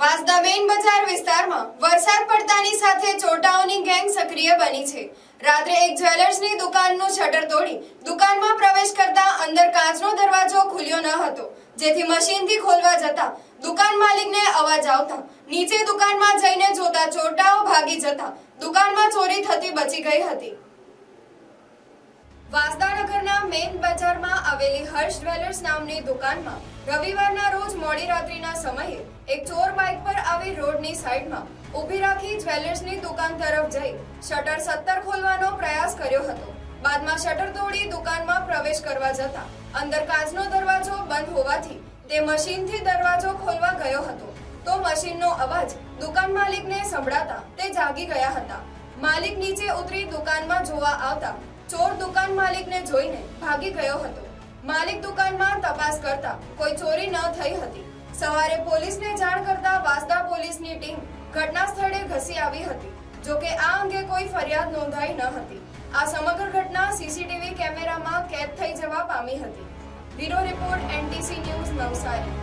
Vansda main બજાર વિસ્તારમાં વરસાદ પડતાની સાથે ચોટાઓની ગેંગ સક્રિય બની છે। રાત્રે એક જ્વેલર્સની દુકાનનું શટર તોડી દુકાનમાં પ્રવેશ કરતા અંદર કાચનો દરવાજો ખુલ્યો ન હતો, જેથી મશીનથી ખોલવા જતા દુકાન માલિકને અવાજ આવતા નીચે દુકાનમાં જઈને જોતા ચોટાઓ ભાગી જતા દુકાનમાં ચોરી થતી બચી ગઈ હતી। વાંસદા નગરના મેઇન બજારમાં આવેલી હર્ષ જ્વેલર્સ નામની દુકાનમાં રવિવારના રોજ મોડી રાત્રિના સમયે એક ચોર બાઇક પર આવી રોડની સાઈડમાં ઊભી રાખી જ્વેલર્સની દુકાન તરફ જઈ શટર 17 ખોલવાનો પ્રયાસ કર્યો હતો। બાદમાં શટર તોડી દુકાનમાં પ્રવેશ કરવા જતા અંદર કાચનો દરવાજો બંધ હોવાથી તે મશીનથી દરવાજો ખોલવા ગયો હતો, તો મશીનનો અવાજ દુકાન માલિકને સંભળાતા તે જાગી ગયા હતા। માલિક નીચે ઉતરી દુકાનમાં જોવા આવતા ચોર દુકાન માલિકને જોઈને ભાગી ગયો હતો। માલિક દુકાનમાં તપાસ કરતા કોઈ ચોરી ન થઈ હતી। સવારે પોલીસને જાણ કરતા વાંસદા પોલીસની ટીમ ઘટના સ્થળે ધસી આવી હતી, જોકે આ અંગે કોઈ ફરિયાદ નોંધાઈ ન હતી। આ સમગ્ર ઘટના સીસીટીવી કેમેરામાં કેદ થઈ જવા પામી હતી। Bureau report NTC news Navsari.